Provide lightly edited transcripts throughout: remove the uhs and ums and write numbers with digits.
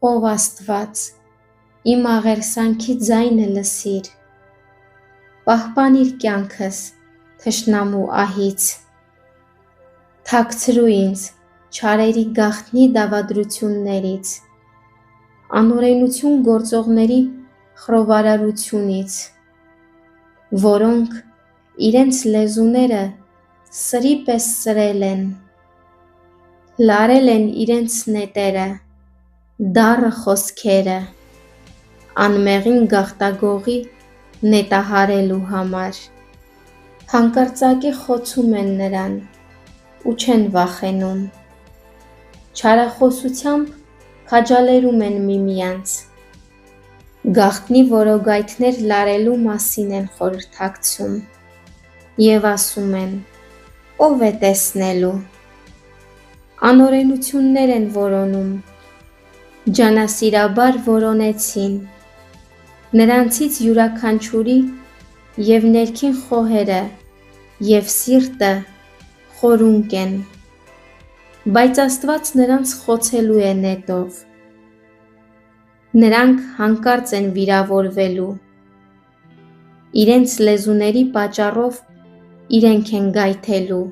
ով Աստված, իմ աղերսանքի ձայնը լսիր, պահպանիր կյանքս թշնամու ահից, թաքցրու ինձ չարերի գաղտնի դավադրություններից, անօրենություն գործողների խռովարարությունից, որոնք իրենց լեզուները սրի պես սրել են, լարել են իրենց նետերը, դառը խոսքերը, անմեղին գաղտագողի նետահարելու համար, հանկարծակի խոցում են նրան ու չեն վախենում, չարախոսությամբ քաջալերում են միմյանց, գաղտնի որոգայթներ լարելու մասին են խորհրդակցում և ասում են, ով է տեսնելու, անօրենություններ են որոնում, ջանասիրաբար որոնեցին, նրանցից յուրաքանչյուրի և ներքին խոհերը և սիրտը խորունկ են, բայց Աստված նրանց խոցելու է նետով, նրանք հանկարծ են վիրավորվելու, իրենց լեզուների պատճառով իրենք են գայթելու,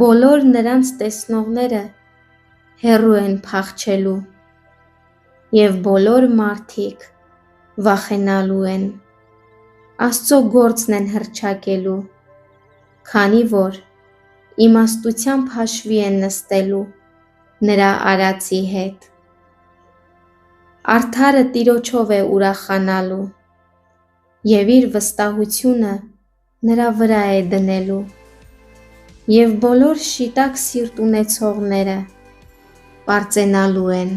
բոլոր նրանց տեսնողները հեռու են փախչելու և բոլոր մարդիկ վախենալու են, Աստծո գործն են հռչակելու, քանի որ իմաստությամբ հաշվի են նստելու նրա արածի հետ, արդարը Տիրոջով է ուրախանալու և իր վստահությունը նրա վրա է դնելու, և բոլոր շիտակ սիրտ ունեցողները պարծենալու են։